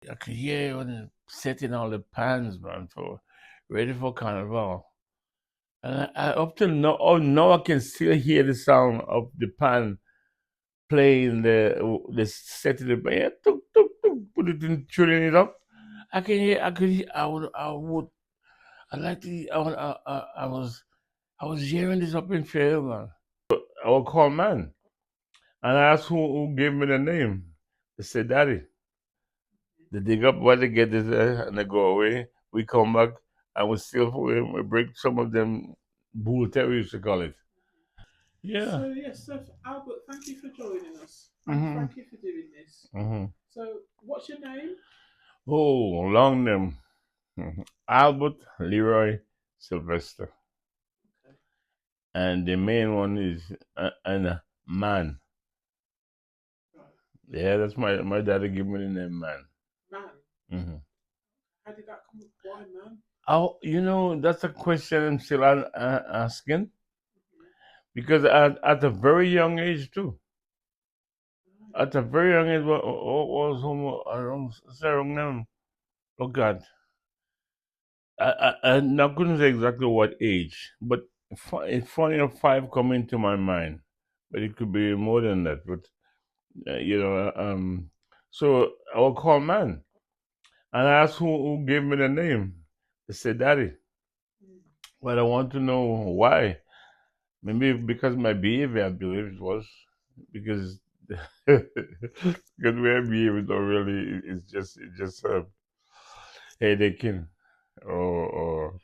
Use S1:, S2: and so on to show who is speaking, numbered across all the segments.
S1: I could hear when setting all the pans, man, for ready for Carnival. And I up till now, oh, now I can still hear the sound of the pan playing the setting the pan. Yeah, tuk, tuk, tuk, put it in, tuning it up. I can hear. I could. Hear, I would. I like to. I was hearing this up in Fair, man. I would call man, and I asked who gave me the name. They said, "Daddy." They dig up what they get this, and they go away. We come back and we break some of them bull terriers to call it. Yeah.
S2: So yes, so Albert, thank you for joining us, and
S1: Hmm.
S2: thank you for doing this.
S1: Hmm.
S2: So, what's your name?
S1: Oh, long name. Albert Leroy Sylvester.
S2: Okay.
S1: And the main one is man.
S2: Right.
S1: Yeah, that's my daddy give me the name man.
S2: Man.
S1: Hmm.
S2: How did that come? Why man?
S1: Oh, that's a question I'm still asking
S2: Mhm.
S1: because at a very young age too.
S2: Right.
S1: At a very young age, what was home? I don't say wrong name. Oh God, I couldn't say exactly what age, but it's funny enough, five come into my mind, but it could be more than that. But so I will call man and I asked who gave me the name. They said, "Daddy,"
S2: Mm.
S1: but I want to know why. Maybe because my behavior, I believe it was because because my behavior don't really. It's just headaching or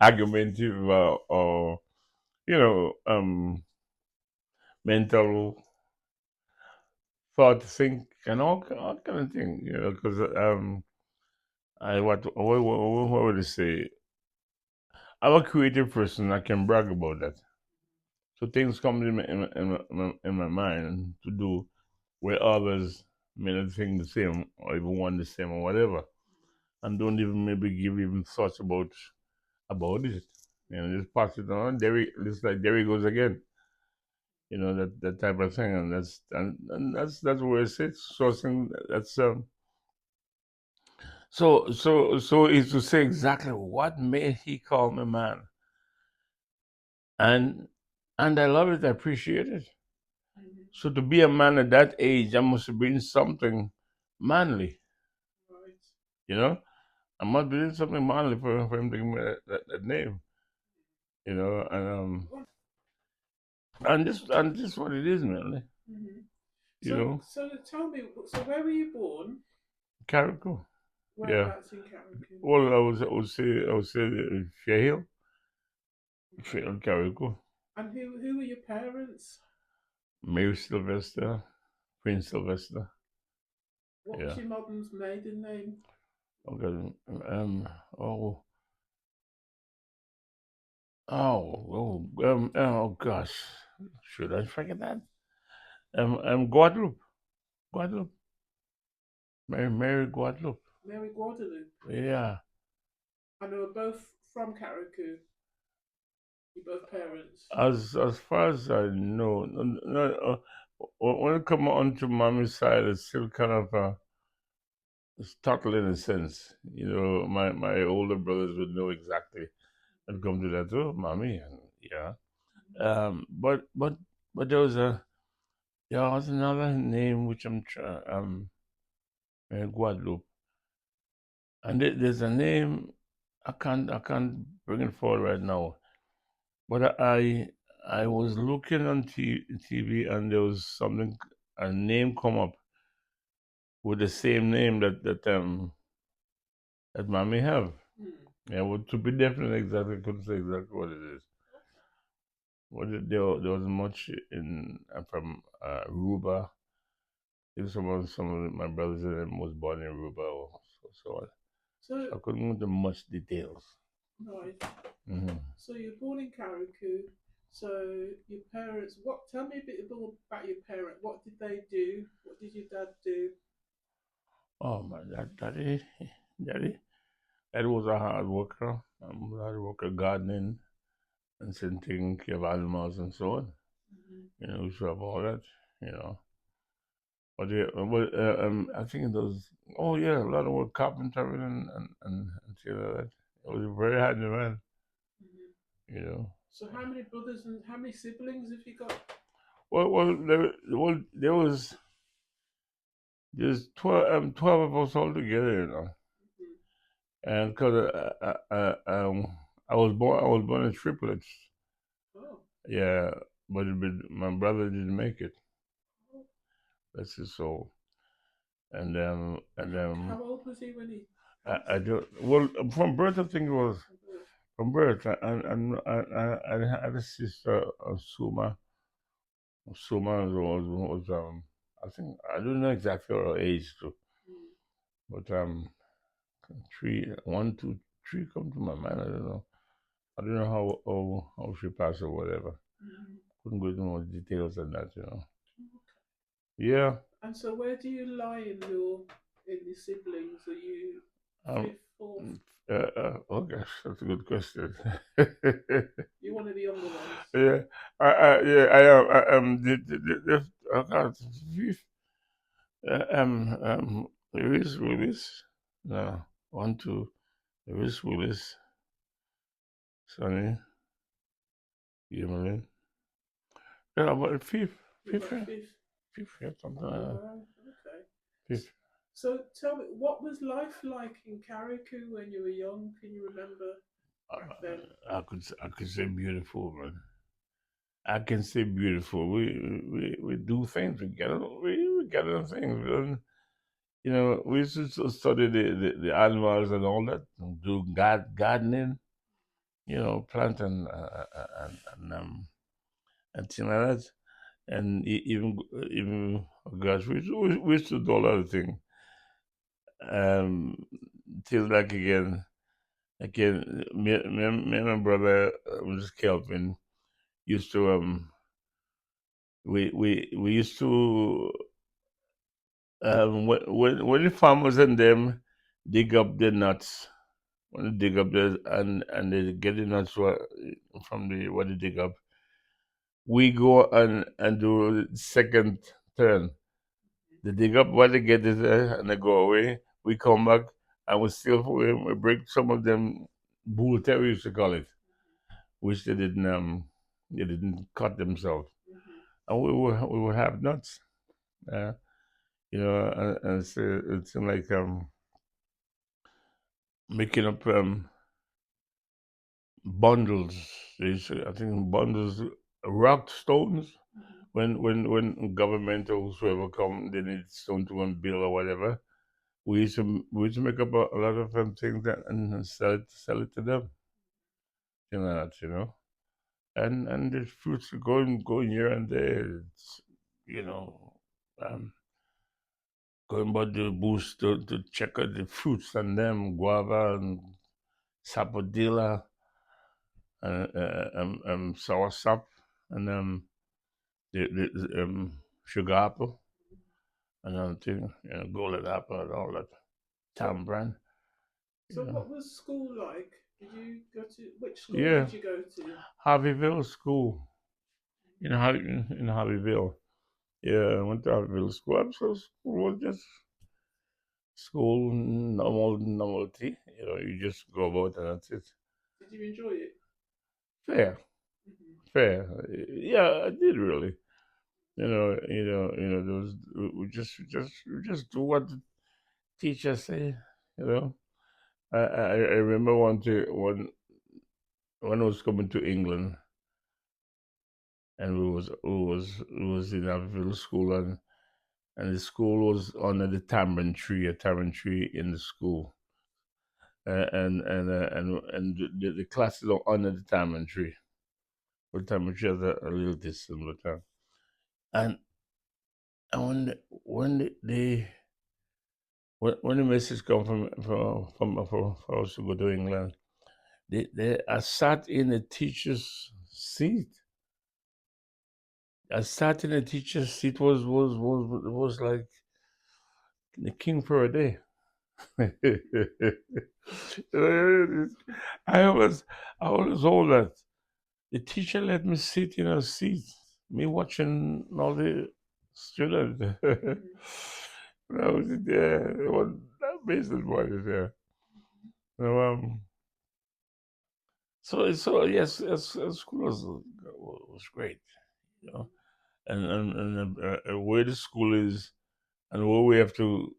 S1: argumentative or you know mental thought think and all kind of thing because I what would I say, I'm a creative person. I can brag about that, so things come in my mind to do where others may not think the same or even want the same or whatever, and don't even maybe give even thoughts about it. Just pass it on. It's like there he goes again. That type of thing, and that's where it sits. Sourcing. That's So is to say exactly what made he call me man, and and I love it. I appreciate it.
S2: Mhm.
S1: So to be a man at that age, I must have been something manly.
S2: Right.
S1: You know, I must be doing something manly for him to give me that name. And and this what it is, man.
S2: Mhm.
S1: You
S2: So,
S1: know,
S2: so tell me. So, where were you born?
S1: Carriacou. Yeah.
S2: Whereabouts in Carriacou?
S1: Well, I would say Fairhill,
S2: Okay.
S1: Fairhill, Carriacou.
S2: And who were your parents?
S1: Mary Sylvester, Prince Sylvester.
S2: What was
S1: Yeah.
S2: your mum's maiden name?
S1: Okay. Oh. Oh gosh. Should I forget that? Guadalupe. Guadalupe. Mary Guadalupe.
S2: Mary Guadalupe.
S1: Yeah.
S2: And they were both from Carriacou. Your both parents.
S1: As far as I know, no, no, when it come on to mommy's side, it's still kind of startling in a sense. My older brothers would know exactly and come to that. Oh, mommy, and yeah. But there was another name which I'm trying Guadeloupe, and there's a name I can't bring it forward right now. But I was looking on TV and there was something, a name come up with the same name that mommy have.
S2: Mm.
S1: Yeah, well, to be definite, exactly, couldn't say exactly what it is. There was much in from Ruba. If some of my brothers and them was born in Ruba or so on.
S2: So,
S1: So I couldn't go into much details.
S2: right.
S1: Hmm.
S2: So you're born in Carriacou. So your parents, what? Tell me a bit more about your parents. What did they do? What did your dad do?
S1: Oh my daddy, that was a hard worker. Hard worker, gardening and taking care of animals and so on.
S2: Mhm.
S1: We used to have all that. You know. But I think it was. Oh yeah, a lot of work carpentering and things like that. It was a very hard man,
S2: Mhm.
S1: you know.
S2: So how many brothers and how many siblings have you got?
S1: There was there's 12 of us all together, you know.
S2: Mhm.
S1: And because I was born in triplets.
S2: Oh.
S1: Yeah, but my brother didn't make it.
S2: Oh.
S1: That's his soul. And
S2: How old was he when he
S1: I
S2: passed?
S1: do well from birth. I think it was
S2: From birth.
S1: from birth. I had a sister, Suma. Suma was I think I don't know exactly her age too,
S2: Mm.
S1: but three, one, two, three come to my mind. I don't know how she passed or whatever.
S2: Mm.
S1: Couldn't go into more details than that.
S2: Okay.
S1: Yeah.
S2: And so where do you lie in the siblings? Are you
S1: Um.
S2: fifth, fourth?
S1: Oh gosh, that's a good question.
S2: You're one of the younger ones.
S1: Yeah. Yeah. I am. Oh God, fifth. Lewis Willis. No. One, two. Lewis Willis. Sonny. Evelyn. Yeah, but fifth.
S2: You're
S1: Fifth.
S2: about
S1: Yeah.
S2: fifth.
S1: Fifth. Yeah, something like
S2: Oh
S1: that.
S2: wow. Okay.
S1: Fifth.
S2: So tell me, what was life like in Carriacou when you were young? Can you remember back then?
S1: I could say beautiful, man. I can say beautiful. We do things. We gather things. We used to study the animals and all that. And do gardening. Plant and things like that. And even gosh, we used to do a lot of things. Um, till like again, me and my brother, was Kelvin, used to we used to when the farmers and them dig up the nuts, when they dig up the and they get the nuts from the what they dig up, we go and do second turn. They dig up what they get is and they go away. We come back and we break some of them bull terriers to call it, which they didn't cut themselves,
S2: Mm-hmm.
S1: and we would have nuts. Uh, and it's like making up bundles. I think bundles, rock stones.
S2: Mm-hmm.
S1: When government or whoever come, they need stone to go and build or whatever. We used to make up a lot of things and sell it to them. And the fruits going here and there. It's, you know, um, going by the boost to check out the fruits and them guava and sapodilla and soursop and the sugar apple and other thing, golden apple and all that
S2: So
S1: tamarind.
S2: so
S1: Yeah,
S2: what was school like? Did you go to which school
S1: yeah.
S2: did you go to?
S1: Harveyville School in Harveyville. Yeah, I went to Harveyville School. So school was just school, normality. You just go about and that's it.
S2: Did you enjoy it?
S1: Fair,
S2: Mm-hmm.
S1: fair. Yeah, I did really. Those we just do what the teacher say. You know, I remember when I was coming to England and we was in Abbeville school and the school was under the tamarind tree in the school. And the classes are under the tamarind tree. But tamarind tree has a little distance, but and and when the message come for us to go to England, I sat in a teacher's seat. I sat in a teacher's seat was like the king for a day. I was I always hold that. The teacher let me sit in a seat. Me watching all the student.
S2: Mhm.
S1: When I was there, it was amazing boy there. So, so yes, school was great, you know, and where the school is, and where we have to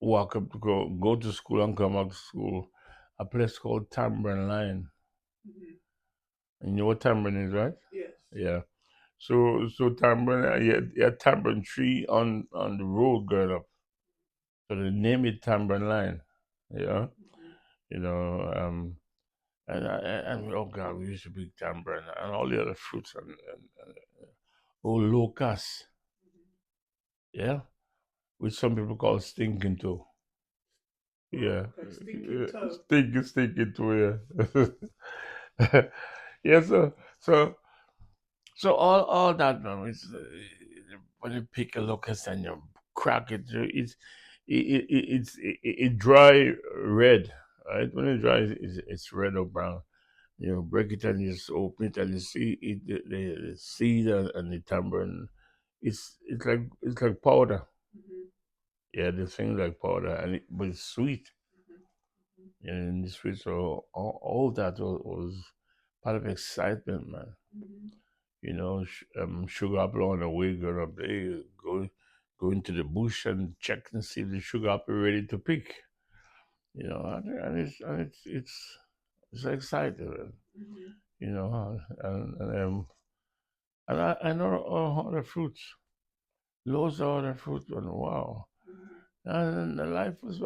S1: walk up to go to school and come back to school, a place called Tamarind Line.
S2: Mhm.
S1: And you know what tamarind is, right?
S2: Yes.
S1: Yeah. So tamarind, yeah, tamarind tree on the road going up. So they name it tamarind line. Yeah.
S2: Mhm.
S1: You know, and oh God, we used to be tamarind and all the other fruits and oh locust.
S2: Mhm.
S1: Yeah, which some people call stinking too.
S2: Right.
S1: Yeah,
S2: Okay. Stinking toe.
S1: stinking too. Yeah. Yeah. So all that man, when you pick a locust and you crack it, it dry red, right? When it dries, it's red or brown. You break it and you just open it and you see it, the seed and the tamarind. It's like powder.
S2: Mhm.
S1: Yeah, the thing like powder, but it's sweet.
S2: Mhm. Mhm.
S1: And it's sweet. So all that was part of excitement, man.
S2: Mhm.
S1: Sugar apple on the way, going up there, go into the bush and check and see if the sugar apple ready to pick. And it's exciting,
S2: Mhm.
S1: and I know all the fruits, loads of other fruits, and wow,
S2: Mhm.
S1: and the life was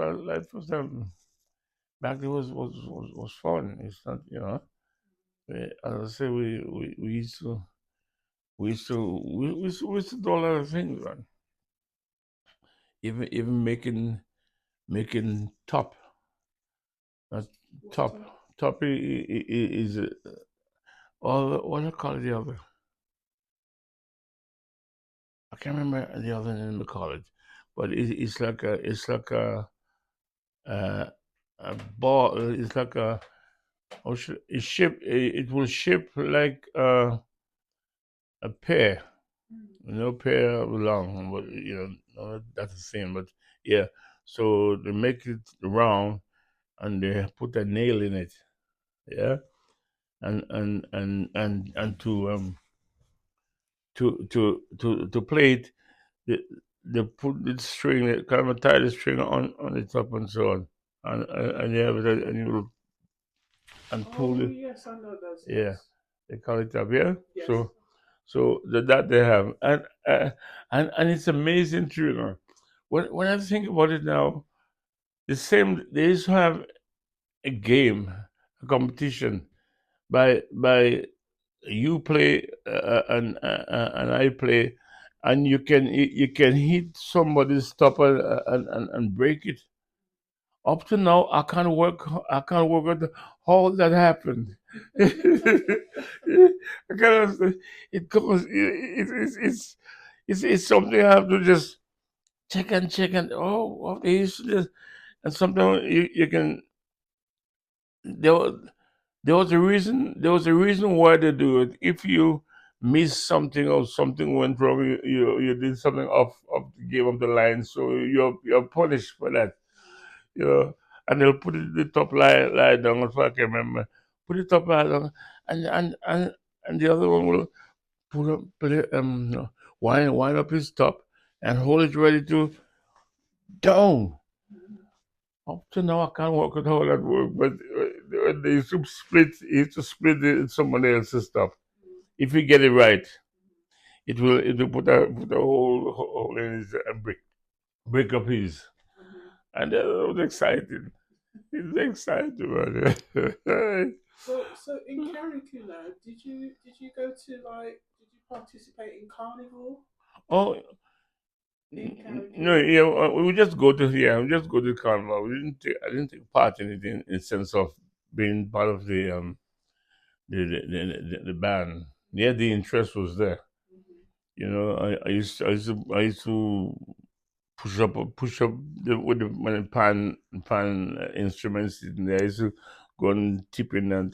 S1: back then was fun. It's not, as I say, we used to do a lot of things, man. Even making top. Not
S2: What's
S1: top.
S2: top?
S1: Top is what do you call it, the other? I can't remember the other name they call it, but uh, a ball. It's like a ocean. It will ship like a pear.
S2: Mhm.
S1: No pear long, but no, that's the same. But yeah, so they make it round and they put a nail in it. Yeah, and to play it, they, they put the string, they kind of tie the string on the top and so on, and you have it, and you and pull
S2: Oh
S1: it.
S2: yes, I know those.
S1: Yeah,
S2: Yes.
S1: they call it up. Yeah,
S2: Yes.
S1: so that they have, and it's amazing too. When I think about it now, they used to have a game, a competition by you play and I play, and you can hit somebody's stopper and break it. Up to now, I can't work out how that happened. I can't understand. It goes. It's something I have to just check and they used to just, and sometimes you can there was there was a reason why they do it. If you miss something or something went wrong, you did something off the game of the line, so you're punished for that. You know, and they'll put it the top lie down, if I can remember. Put it top lie down, and the other one will no, wind up his top and hold it ready to down.
S2: Mhm.
S1: Up to now, I can't work out how that work, but they used to split it in somebody else's stuff. If you get it right, it will put a hole in his and break up his.
S2: Mhm.
S1: And that was exciting. It's exciting, man.
S2: So in Carriacou now, did you go to like did you participate in Carnival
S1: Oh
S2: in
S1: no,
S2: Carriacou?
S1: yeah, we just go to the carnival. I didn't take part in it in the sense of being part of the band. Yeah, the interest was there.
S2: Mhm.
S1: I used to push up with the when the pan instruments in there. I used to go and tip in and.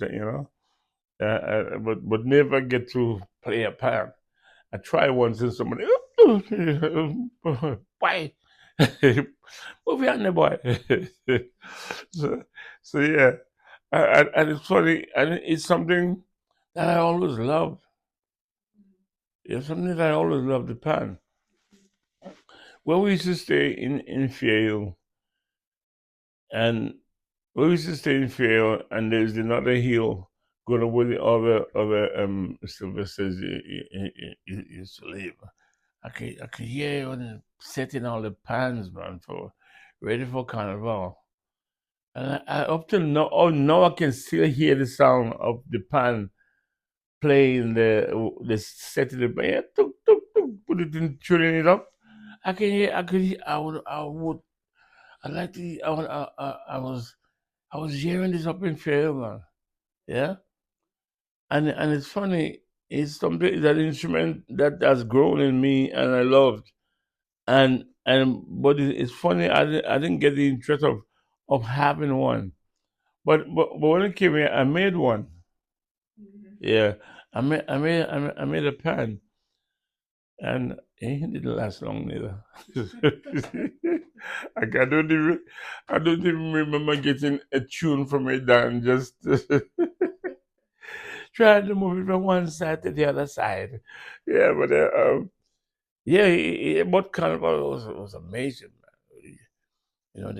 S1: But never get to play a pan. I tried once and somebody. Why? Move on the boy. so, so yeah, and it's funny, and it's something that I always loved. It's something that I always loved. The pan. Well, we used to stay in Field, and we used to stay in Field, and there's another hill going over the other Sylvesters used to live. I could hear when setting all the pans, man, for ready for Carnival. And I up till now, oh, now I can still hear the sound of the pan playing the setting the pan. Yeah, tuk, tuk, tuk, put it in, tuning it up. I could hear, I like to, I was hearing this up in Fair, man. Yeah, and it's funny. It's something that instrument that has grown in me, and I loved. And but it's funny. I didn't get the interest of having one. But when it came here, I made one.
S2: Mhm.
S1: Yeah, I made a pan, and it didn't last long neither. I don't even remember getting a tune from it down. Just trying to move it from one side to the other side. Yeah, yeah, what Carnival was amazing, man. You know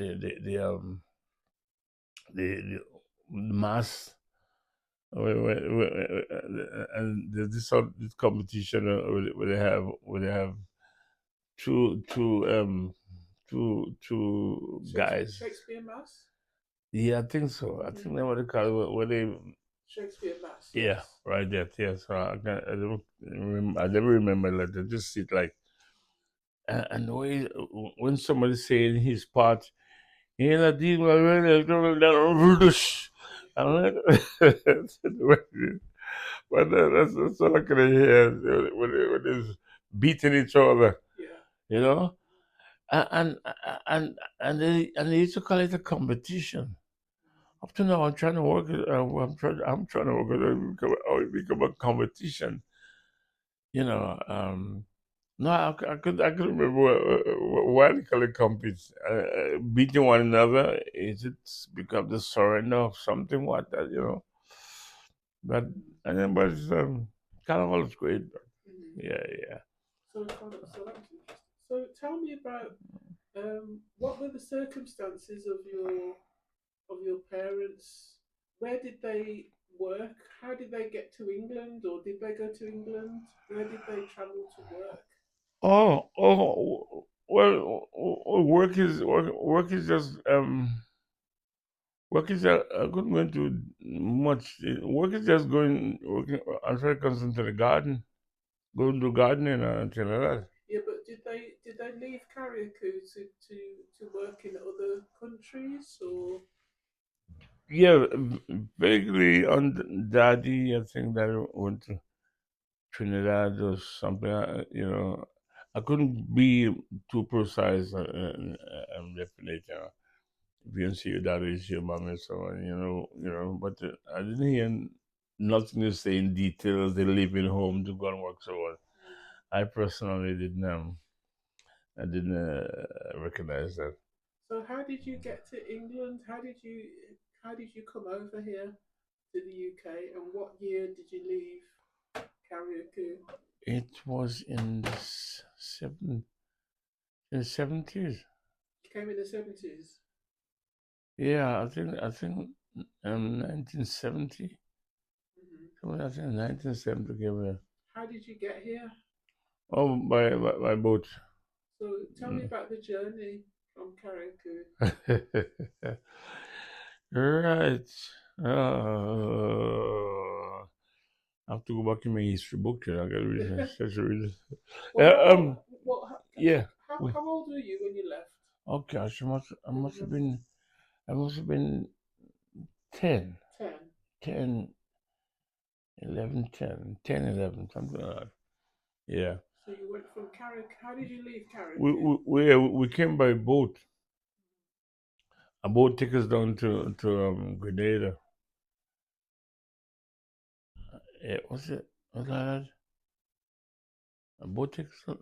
S1: the mass. And there's this competition where they have two guys.
S2: Shakespeare Mass.
S1: Yeah, I think so. I
S2: Hmm.
S1: think that's what they call it. Where they,
S2: Shakespeare Mass.
S1: yeah,
S2: Yes.
S1: right there. Yeah, so I don't remember. I never remember like I just see it like, and the way when somebody's saying his part, you know, these were really Windrush. I'm like, but that's all I can hear when they're beating each other,
S2: Yeah.
S1: you know. And and they used to call it a competition. Up to now, I'm trying to work it. I'm trying to work it. How it become a competition, you know. No, I could remember why they call it compete. Beating one another, is it become the surrender of something? What that, you know? But and then, but Carnival is great.
S2: Hmm.
S1: Yeah, yeah.
S2: So, so that was interesting. So, tell me about what were the circumstances of your parents? Where did they work? How did they get to England, or did they go to England? Where did they travel to work?
S1: Well, work is just work is I couldn't go into much. Work is just going working. I'm trying to concentrate the garden, going to gardening and things like that.
S2: Yeah, but did they leave Carriacou to work in other countries, or
S1: Yeah, vaguely on Daddy. I think that I went to Trinidad or something. I couldn't be too precise and definite. If you can see your dad is your mom and so on, But I didn't hear nothing to say in details. They leaving home to go and work so on. I personally didn't. I didn't recognize that.
S2: so? How did you get to England? How did you come over here to the UK? And what year did you leave Carriacou?
S1: It was in the 70s.
S2: You came in the 70s.
S1: Yeah, I think 1970.
S2: Hmm.
S1: I think 1970 came here.
S2: How did you get here?
S1: Oh, by boat.
S2: So tell me
S1: Mm.
S2: about the journey from Carriacou.
S1: Right. I have to go back in my history book here. I gotta read it. Just read it.
S2: Well,
S1: Um. Yeah. We.
S2: how old were you when you left?
S1: Oh gosh, I
S2: Can you
S1: must have
S2: remember?
S1: been. I must have been 10,
S2: 10.
S1: 10, 11, 10, 10, 11, something like that. Yeah.
S2: So you went from Carrick. How did you leave
S1: We
S2: Carriacou?
S1: we we came by boat. A boat took us down to Grenada. Yeah, what's it? What's that? A boat took us.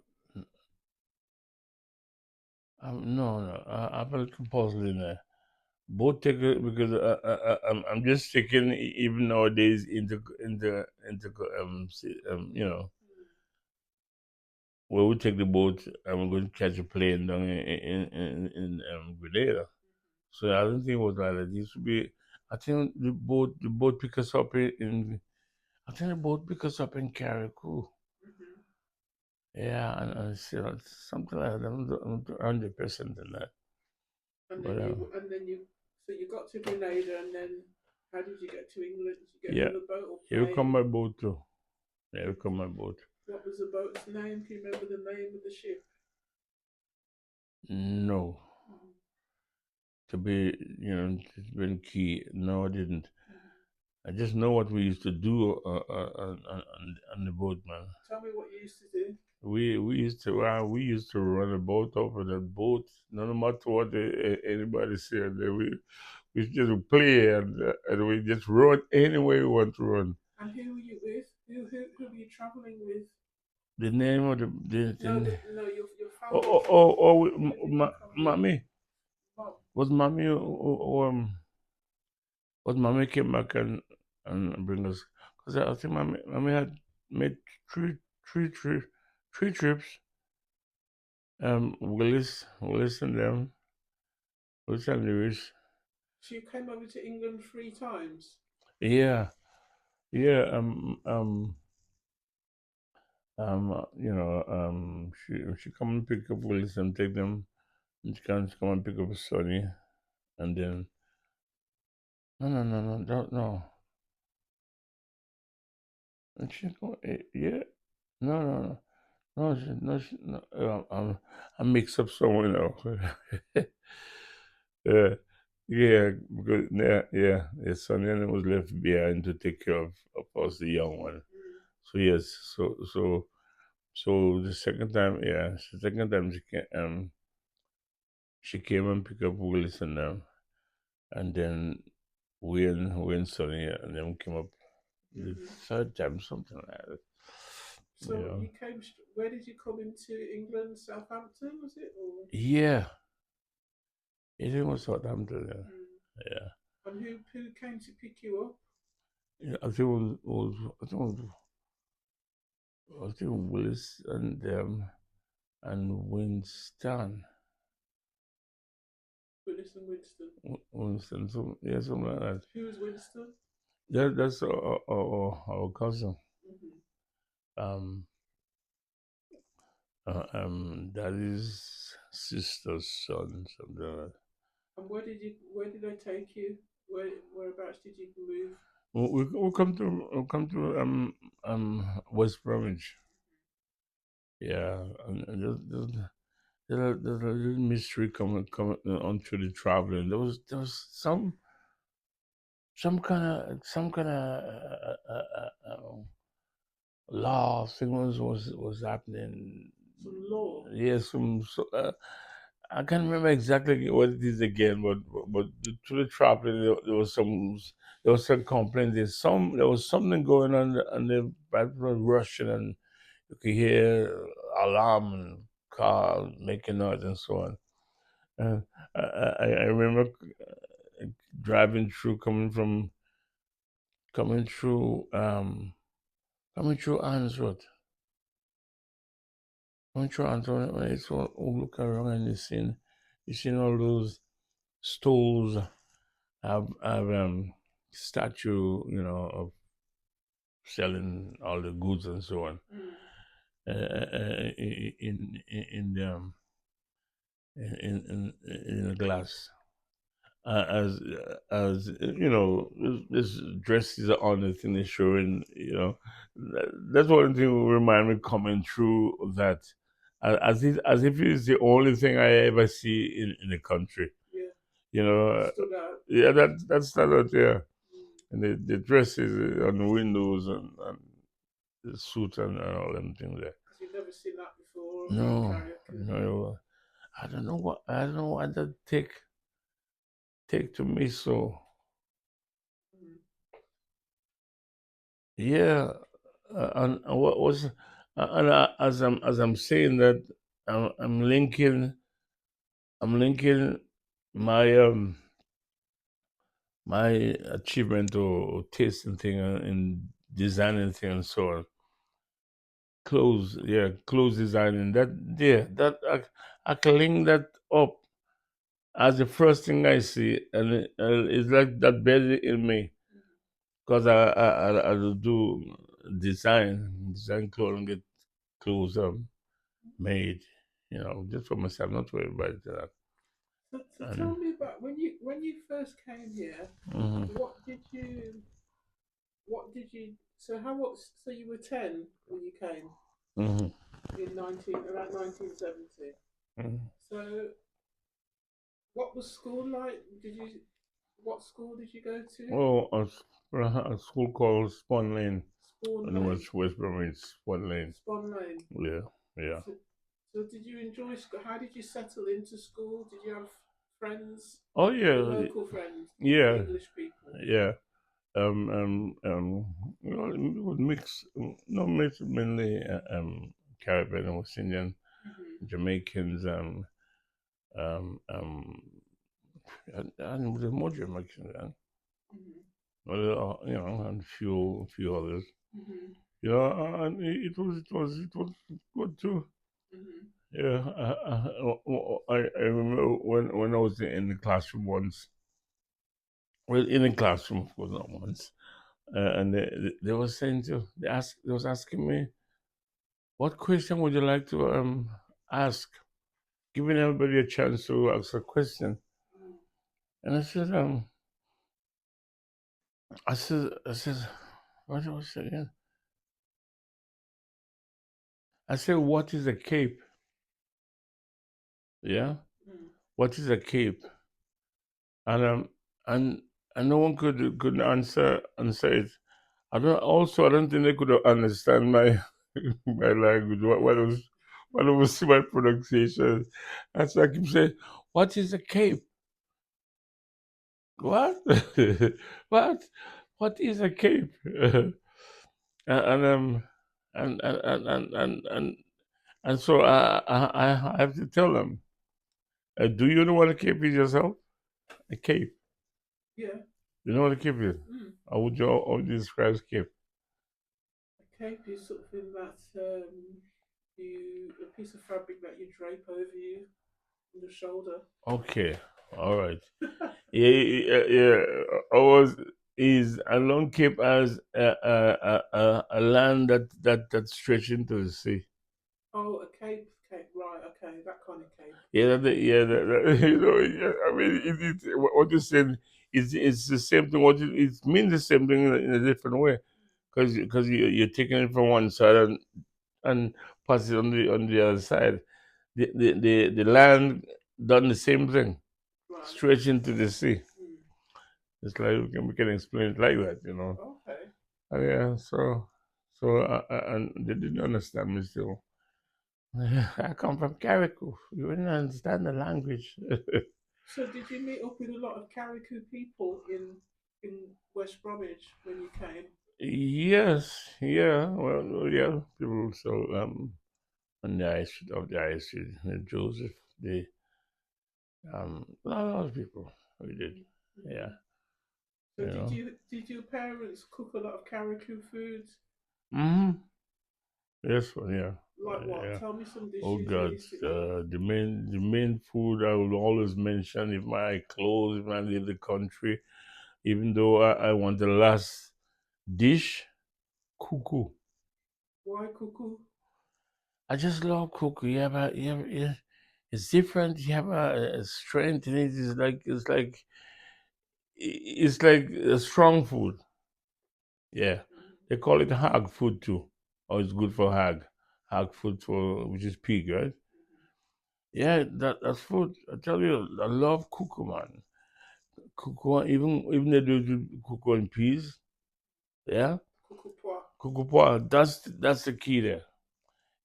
S1: No, no, I'm a little puzzled in there. Both take it because I'm just thinking even nowadays into you know, where we take the boat and we're going to catch a plane down in Grenada. So I don't think it was like that. It used to be. I think the boat pick us up in I think the boat pick us up in Carriacou.
S2: Mm-hmm.
S1: Yeah, and something like that. I'm not 100% in that.
S2: And
S1: But
S2: then so you got to Grenada, and then how did you get to England? Did you get
S1: yeah,
S2: another boat or
S1: here come
S2: plane?
S1: my boat too. Here come my boat.
S2: What was the boat's name? Can you remember the name of the ship?
S1: No,
S2: Mm-hmm.
S1: to be it's been key. No, I didn't.
S2: Mm-hmm.
S1: I just know what we used to do on the boat, man.
S2: Tell me what you used to do.
S1: We used to run a boat over the boat. No matter what anybody said, we just play and we just run anywhere we want to run.
S2: And who were you with? Who were you traveling with?
S1: The name of
S2: No, no, your family.
S1: oh,
S2: Who did you come with?
S1: mommy
S2: Mom.
S1: was mommy was mommy came back and bring us because I think mommy had made three three three three trips. Willis and them, Willis and Lewis.
S2: She came over to England 3 times.
S1: Yeah, yeah. She come and pick up Willis and take them. And she come and pick up Sonny, and then no, don't no. And she go, yeah, no. No, no. I mix up someone else. Yeah, yeah, because yeah. Sonny was left behind to take care of us, the young one.
S2: Mm.
S1: So yes, so the second time, yeah, the second time she came and picked up Willis and them, and then we and Sonny and them came up the
S2: Mm-hmm.
S1: third time, something like that.
S2: So
S1: Yeah,
S2: you came. Where did you come into England? Southampton, was it? Or
S1: yeah, it was Southampton.
S2: mm.
S1: Yeah, yeah.
S2: And who came to pick you up?
S1: Yeah, I think I think Willis and them and Winston.
S2: Willis and Winston.
S1: Winston, so yeah, something like that.
S2: Who was Winston?
S1: That's our cousin.
S2: Mm-hmm.
S1: Um, daddy's sister's son, something like that.
S2: And Where did they take you? Whereabouts did you move?
S1: We come to West Bromwich. Yeah, and there's a little mystery coming on through the traveling. There was some kind of law thing was happening.
S2: Some law.
S1: Yes, I can't remember exactly what it is again, but through the traveling there was some complaint. There was something going on and the people were rushing and you could hear alarm and car making noise and so on. And I remember driving through, coming through, coming through Answorth. Coming through Answorth, when it's all look around and you seen all those stools have statue, of selling all the goods and so on.
S2: Mm.
S1: In the in the glass. As this dress is on the thing is showing. That's one thing will remind me coming through that, as if it's the only thing I ever see in the country.
S2: Yeah.
S1: You know,
S2: It stood out.
S1: yeah, that's not out there,
S2: Mm.
S1: and the dresses on the windows and the suit and all them things there.
S2: Because you've never seen that before in
S1: No,
S2: Carriacou.
S1: no, I don't know what that take to me so.
S2: Mm.
S1: Yeah, and what was and as I'm saying that I'm linking I'm linking my my achievement or taste and thing in designing thing and so on. Clothes, yeah, clothes designing. That yeah, that I can link that up as the first thing I see, and it's like that bedded in me because I do design clothes and get clothes made, just for myself, not for everybody.
S2: So
S1: And
S2: tell me about when you first came here.
S1: hmm
S2: What did you what did you? So how what? So you were 10 when you came
S1: hmm
S2: in 1970.
S1: hmm
S2: So what was school like? What school did you go to?
S1: well, a school called Spawn Lane,
S2: Spawn
S1: and it
S2: Lane,
S1: was West Bromwich, Spawn Lane.
S2: Spawn Lane.
S1: Yeah, yeah.
S2: So, so did you enjoy school? How did you settle into school? Did you have friends,
S1: Oh
S2: the
S1: yeah,
S2: local friends,
S1: yeah,
S2: English people?
S1: yeah. It was mixed, not mixed, mainly Caribbean and West Indian,
S2: Hmm.
S1: Jamaicans, um, um, and there's more Jamaicans,
S2: Hmm.
S1: and few others.
S2: Hmm.
S1: And it was good too.
S2: Hmm.
S1: Yeah, I remember when I was in the classroom once. Well, in the classroom, of course, not once. And they were saying they was asking me, what question would you like to ask? Giving everybody a chance to ask a question. And I said, what was I say again? I said, what is a cape? Yeah,
S2: Mm.
S1: what is a cape? And and no one could answer it. I don't think they could understand my my language. What was my pronunciation? And so I keep saying, what is a cape? What? what? What is a cape? And and so I have to tell them, do you know what a cape is yourself? A cape.
S2: Yeah.
S1: You know what a cape is?
S2: Mm.
S1: How would you describe cape?
S2: A cape is something that you a piece of fabric that you drape over you on the shoulder.
S1: Okay, all right. Yeah, yeah, yeah. I was is a long cape as a land that stretches into the sea.
S2: Oh, a cape, right? Okay, that kind of cape.
S1: Yeah, yeah. I mean, what you said is the same thing. It means the same thing in a different way, because you're taking it from one side and pass it on the other side. The land done the same thing,
S2: Right.
S1: stretch into the sea.
S2: Mm.
S1: It's like we can explain it like that.
S2: Okay.
S1: Yeah, and they didn't understand me still. I come from Carriacou. You wouldn't understand the language.
S2: So did you meet up with a lot of Carriacou people in West Bromwich when you came?
S1: Yes, yeah, well, yeah. People so on the ice street, Joseph, a lot of people we did, yeah,
S2: Mm-hmm. So
S1: you
S2: did
S1: know.
S2: did your parents cook a lot of Carriacou foods?
S1: hmm Yes, well, yeah,
S2: Like what?
S1: yeah.
S2: Tell me some
S1: Oh
S2: dishes you
S1: God,
S2: used to eat.
S1: the main food I will always mention if my clothes when I leave the country, even though I want the last dish, cuckoo.
S2: Why cuckoo?
S1: I just love cuckoo. Yeah, it's different. You have a strength in it. It's like a strong food. Yeah, they call it hog food too. Oh, it's good for hog food for which is pig, right? Yeah, that's food. I tell you, I love cuckoo, man. Cuckoo, even they do cuckoo and peas. Yeah,
S2: Cuckoo pois.
S1: cuckoo pot. That's the key there.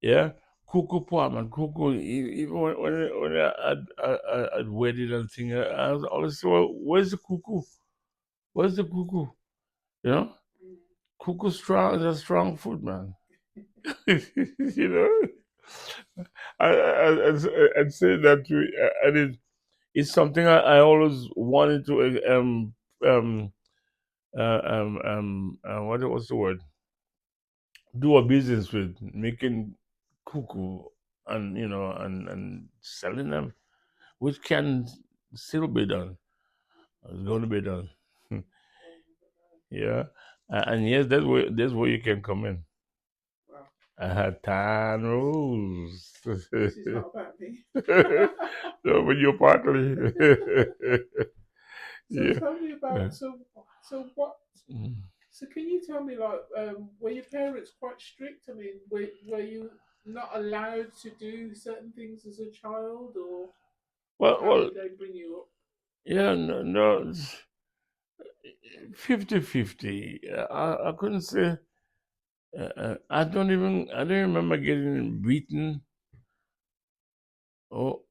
S1: Yeah, cuckoo pot, man. Cuckoo. Even when I'd wedded and thing, I was always say, well, where's the cuckoo? Where's the cuckoo? You know,
S2: Mm.
S1: cuckoo strong is a strong food, man. you know, I'd say that to, I did. it's something I always wanted to what was the word? Do a business with making cuckoo and and selling them, which can still be done. It's going to be done. Yeah, and yes, that's where you can come in.
S2: Wow,
S1: I had 10 rules.
S2: this is not about me.
S1: No, but you're partly.
S2: So
S1: Yeah.
S2: tell me about so what
S1: Mm.
S2: so can you tell me like were your parents quite strict? I mean, were you not allowed to do certain things as a child, or how
S1: Well,
S2: did they bring you up?
S1: yeah, no, no, 50-50. I couldn't say. I don't remember getting beaten. Oh,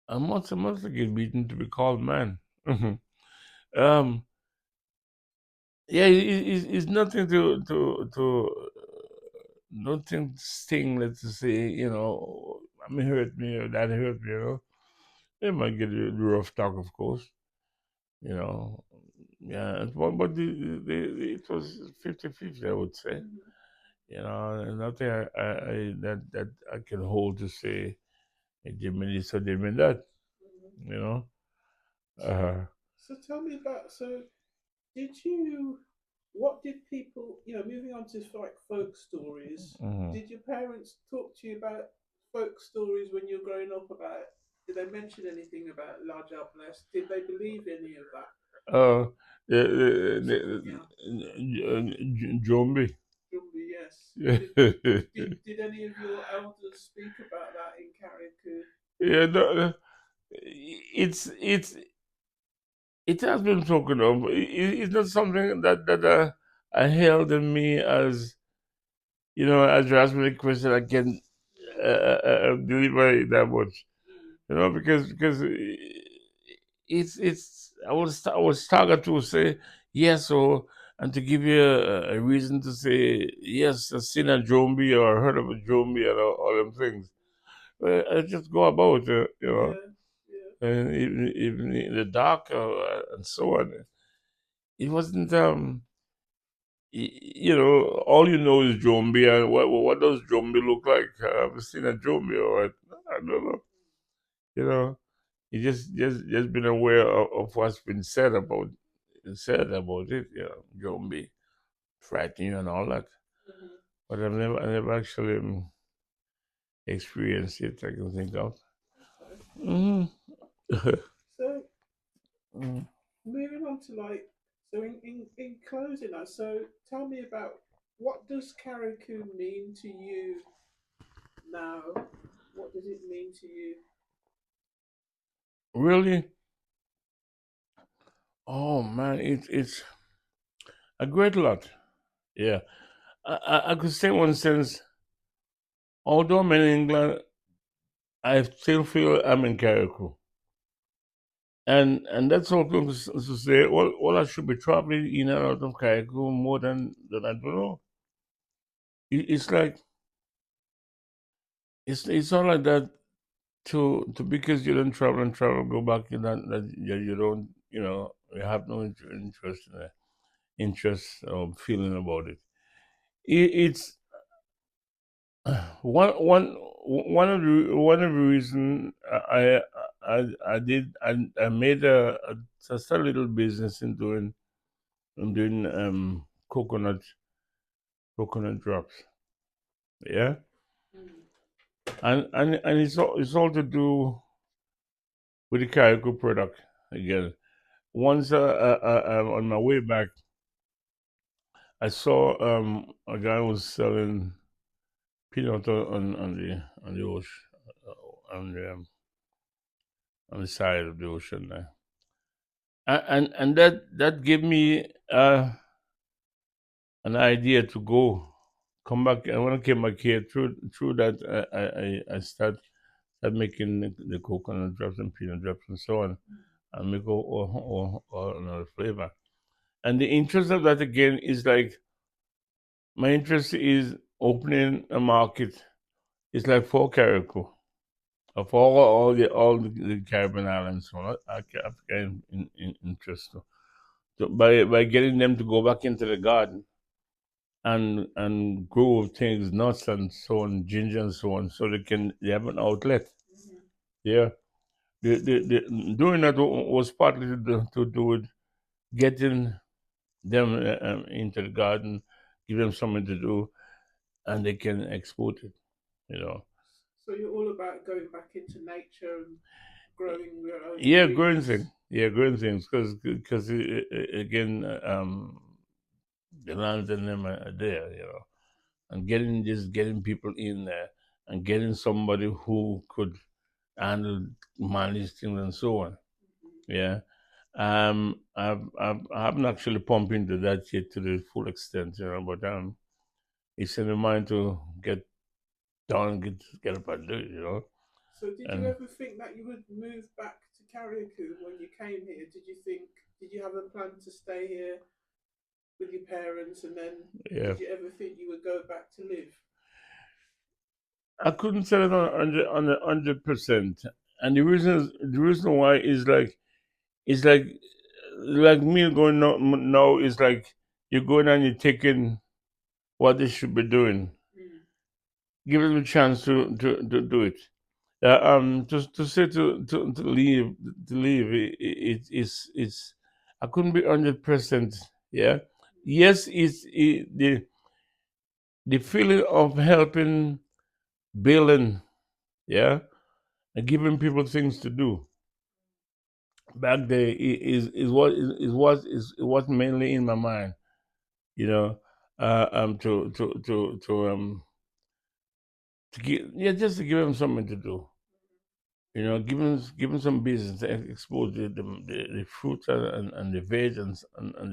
S1: I must get beaten to be called man. um, yeah, it's nothing nothing sting. Let's just say, I mean, hurt me or that hurt me. They might get a rough talk, of course. You know, yeah, but it was 50-50, I would say.
S2: Mhm.
S1: And nothing that I can hold to say it did me this or did me that.
S2: Mhm.
S1: You know.
S2: So,
S1: Uh,
S2: so tell me about did you what did people moving on to like folk stories,
S1: mhm.
S2: did your parents talk to you about folk stories when you were growing up about did they mention anything about large blessed? Did they believe any of that?
S1: Uh,
S2: Yeah.
S1: Zombie.
S2: Jumbi, yes.
S1: Yeah,
S2: Did any of your elders speak about that in Carriacou?
S1: yeah. No, it has been spoken of. It's not something that I held in me as as you ask me the question, I can deliver it that much.
S2: Mm,
S1: Because I was targeted to say yes or and to give you a reason to say yes, I've seen a zombie or heard of a zombie and all them things. Well, I just go about
S2: yeah, yeah.
S1: and even in the dark and so on. It wasn't all you know is zombie and what does zombie look like? I've seen a zombie or what? I don't know. You know. You just been aware of what's been said about it, zombie, frightening you and all that.
S2: Mhm.
S1: But I never actually experienced it. I can think of.
S2: Okay.
S1: Mm.
S2: So
S1: Mm.
S2: moving on to in closing now, so tell me about what does Carriacou mean to you now? What does it mean to you?
S1: Really? Oh man, it's a great lot. Yeah, I could say one sense. Although I'm in England, I still feel I'm in Carriacou. And that's all to say. Well, I should be traveling in and out of Carriacou more than I don't know. It's like it's not like that to because you don't travel and travel go back in that you don't you have no interest in interest or feeling about it. It's one of the reason I made just a little business in doing coconut drops. Yeah,
S2: Mm,
S1: and it's all to do with the Carrico product again. Once on my way back, I saw a guy was selling peanut on the ocean on the side of the ocean there, and that gave me an idea to come back. And when I came back here, through that I start making the coconut drops and peanut drops and so on, and make all another flavor. And the interest of that again is like my interest is opening a market. It's like for Carriacou. of all the Caribbean islands, so Africa in interest. So by getting them to go back into the garden and grow things, nuts and so on, ginger and so on, so they have an outlet.
S2: Mm-hmm.
S1: Yeah, doing that was partly to do with getting them into the garden, give them something to do, and they can export it. You know.
S2: So you're all about going back into nature and growing your own
S1: Yeah, growing
S2: ingredients.
S1: things. Yeah, growing things because again, the lands and them are there. You know, and getting people in there and getting somebody who could handle manage things and so on.
S2: Mm-hmm.
S1: Yeah. I haven't actually pumped into that yet to the full extent, but it's in the mind to get done, get up and do it,
S2: So did you
S1: and
S2: ever think that you would move back to Carriacou when you came here? Did you have a plan to stay here with your parents, and then
S1: yeah,
S2: did you ever think you would go back to live?
S1: I couldn't say it on 100%, and the reason why is like it's like me going now is like you're going and you're taking what they should be doing,
S2: Mm.
S1: give them a chance to do it. To say to leave it's I couldn't be 100%. Yeah, yes, the feeling of helping, building, yeah, and giving people things to do back there is what mainly in my mind, you know, to give, yeah, just to give them something to do. Give them some business to export the fruits and the veg and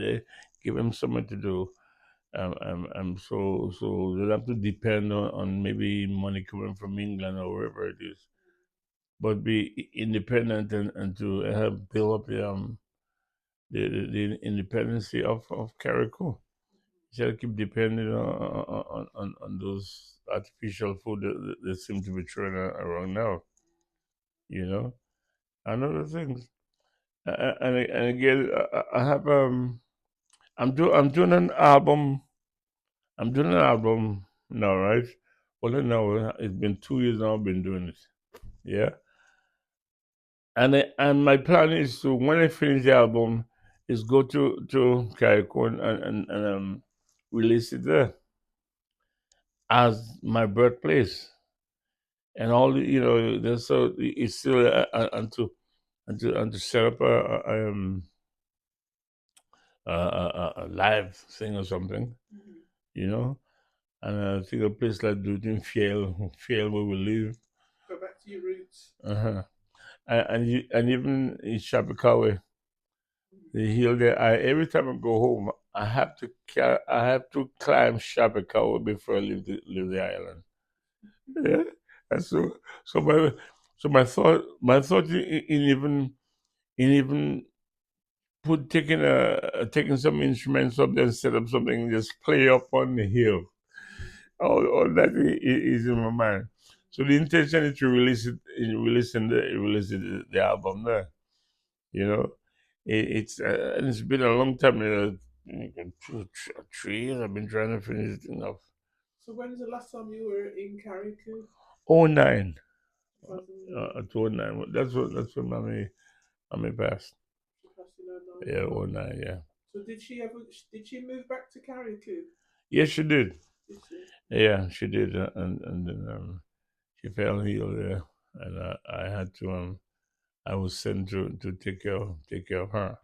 S1: they give them something to do. So they don't have to depend on maybe money coming from England or wherever it is, but be independent and to help build up the independency of Carriacou. Instead of keep depending on those artificial food that seem to be thrown around now, you know, and other things. And again, I have I'm doing an album. I'm doing an album now, right? Well, no, it's been 2 years now. I've been doing it. Yeah, and my plan is to when I finish the album, is go to Carriacou and release it there as my birthplace and all there's so it's still and to set up a live thing or something,
S2: Mm-hmm.
S1: you know. And I think a place like Dutin Fiel where we live.
S2: Go back to your roots.
S1: Uh-huh. And even in Chapakawe,
S2: Mm-hmm.
S1: the hill there. Every time I go home, I have to climb Chapakawe before I leave the island. Yeah, and so my thought in even put taking some instruments up there and set up something, just play up on the hill. All that is in my mind. So the intention is to release it, the album there. You know, and it's been a long time. 3 years I've been trying to finish it enough.
S2: So when's the last time you were in Carriacou?
S1: Oh nine,
S2: 2009.
S1: 2009. That's when mommy passed.
S2: She passed in 09 as
S1: Yeah, oh
S2: well.
S1: nine. Yeah,
S2: So did she move back to Carriacou?
S1: yes, she did.
S2: Did she?
S1: Yeah, she did, and then she fell ill there, and I had to I was sent to take care of her,
S2: Wow.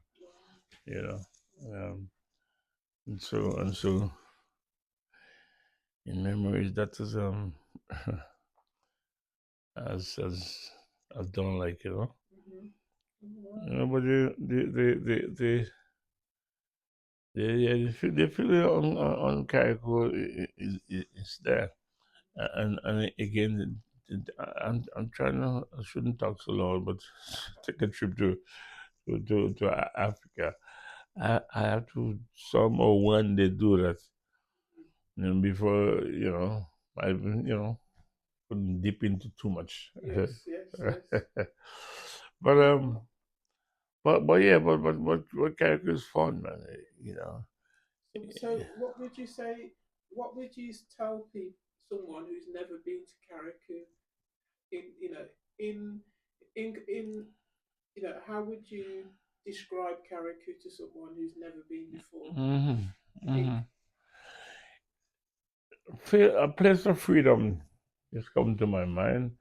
S1: you know, and so in memories that is as I've done, like,
S2: Mm-hmm. Wow.
S1: but yeah, the feeling on Carriacou is there, and again, I'm trying to, I shouldn't talk so loud, but take a trip to Africa. I have to somehow one day do that, before I even. couldn't dip into too much.
S2: Yes, yes, yes.
S1: but yeah, but character is fun, man. You know.
S2: So what would you say? What would you tell people, someone who's never been to Carriacou, in in in how would you describe Carriacou to someone who's never been before?
S1: Hmm.
S2: In
S1: Hmm. Feel a place of freedom just come to my mind.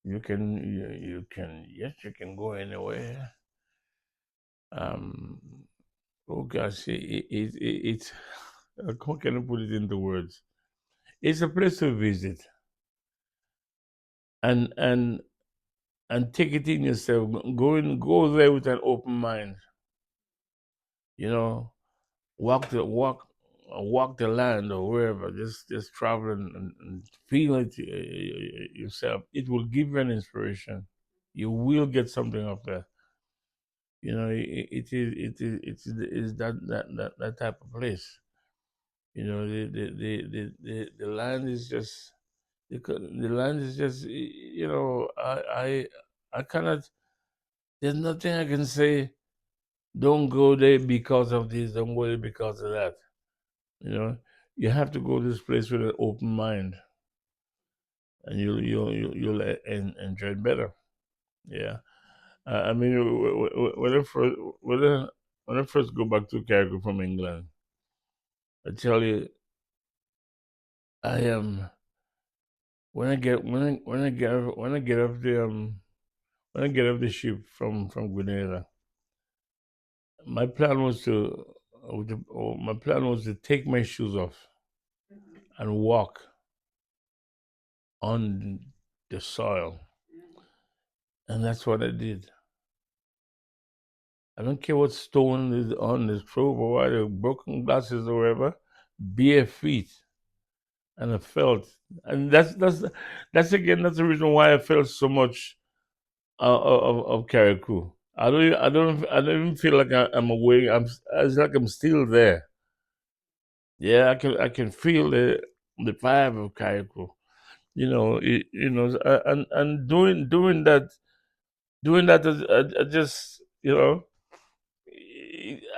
S1: You can yes, you can go anywhere. Um, oh gosh, it's how can I put it into words? It's a place to visit and take it in yourself. Go there with an open mind. You know, walk the land or wherever. Just travel and feel it yourself. It will give you an inspiration. You will get something up there. You know, it is that type of place. You know, the land is just the land is just I cannot. There's nothing I can say. Don't go there because of this. Don't go there because of that. You know, you have to go to this place with an open mind, and you'll enjoy it better. Yeah. I mean, when I first go back to Carriacou from England, I tell you, I am when I get off the when I get off the ship from Grenada, my plan was my plan was to take my shoes off
S2: Mhm,
S1: and walk on the soil,
S2: mhm,
S1: and that's what I did. I don't care what stone is on this rope or what, broken glasses or whatever, bare feet, and I felt, and that's again that's the reason why I felt so much of Carriacou. I don't even feel like I'm away. It's like I'm still there. Yeah, I can feel the vibe of Carriacou. And doing that, I just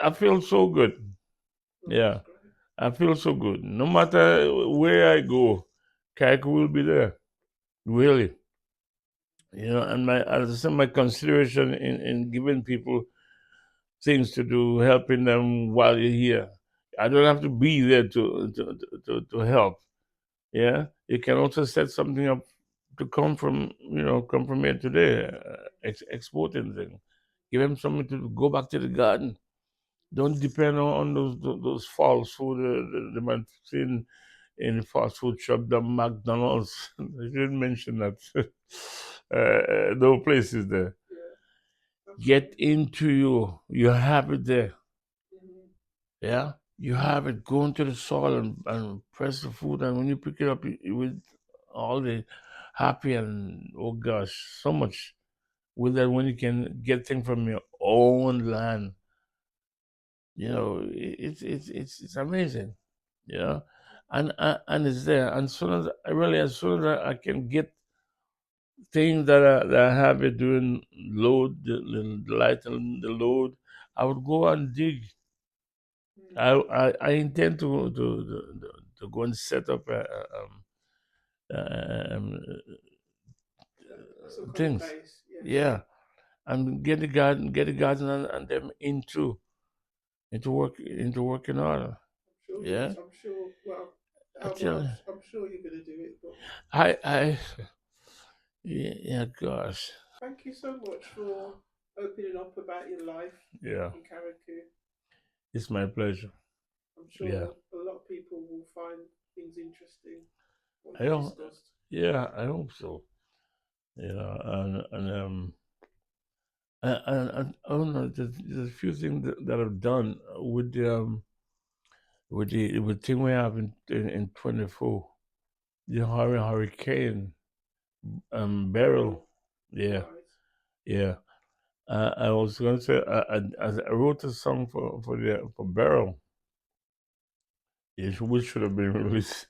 S1: I feel so good.
S2: well, that's
S1: Yeah,
S2: great.
S1: I feel so good. No matter where I go, Kaiko will be there. Really. And my as I said, my consideration in giving people things to do, helping them while you're here. I don't have to be there to help. Yeah, you can also set something up to come from here today, exporting things. Give them something to go back to the garden. Don't depend on those false food the man seen in fast food shop, the McDonald's. I didn't mention that. No places there.
S2: Yeah,
S1: Get
S2: absolutely.
S1: into you. You have it there.
S2: Mhm.
S1: Yeah, you have it. Go into the soil and press the food, and when you pick it up, you with all the happy and oh gosh, so much with that when you can get things from your own land. It's amazing. Yeah, and it's there. And as soon as I can get things that I have it doing load the light and the load, I would go and dig.
S2: Mm.
S1: I intend to go and set up um,
S2: Some kind of
S1: things.
S2: base, yes.
S1: Yeah, and get the garden and them into working order.
S2: I'm sure you.
S1: Yeah,
S2: I'm sure. Well,
S1: I tell you,
S2: I'm sure you're going to do it. But
S1: I yeah, gosh,
S2: thank you so much for opening up about your life
S1: yeah,
S2: in Carriacou.
S1: it's my pleasure.
S2: I'm
S1: Yeah,
S2: sure a lot of people will find things interesting what
S1: I
S2: you
S1: don't.
S2: discussed.
S1: Yeah, I hope so. And I don't know. There's a few things that I've done with thing we have in 24. The hurricane barrel.
S2: Barrel,
S1: Yeah,
S2: right?
S1: yeah. I was going to say I wrote a song for barrel. Which should have been released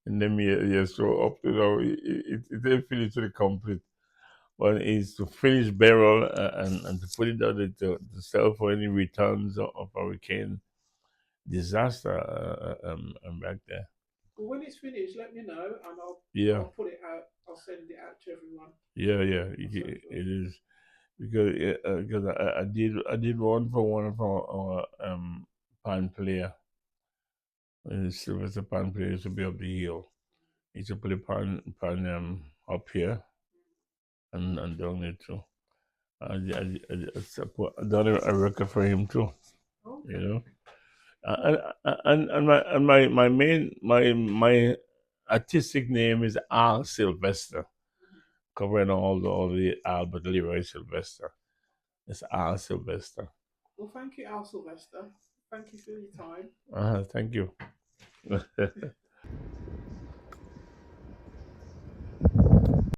S1: in them years. So up to now, it didn't finish to the complete. But it's to finish barrel and to put it out there to sell for any returns of hurricane disaster back there.
S2: Well, when it's finished, let me know, and
S1: Yeah,
S2: I'll put it out. I'll send it out to everyone
S1: yeah,
S2: on social.
S1: it is because I did one for one of our pan player. Sylvester pan player used to be up the hill. He used to put the pan up here and down there too. I done a record for him too. You
S2: Okay.
S1: know, and my main my artistic name is R Sylvester, covering all the Albert Leroy Sylvester. It's R Sylvester.
S2: Well, thank you, Al Sylvester. Thank you for your time.
S1: Thank you.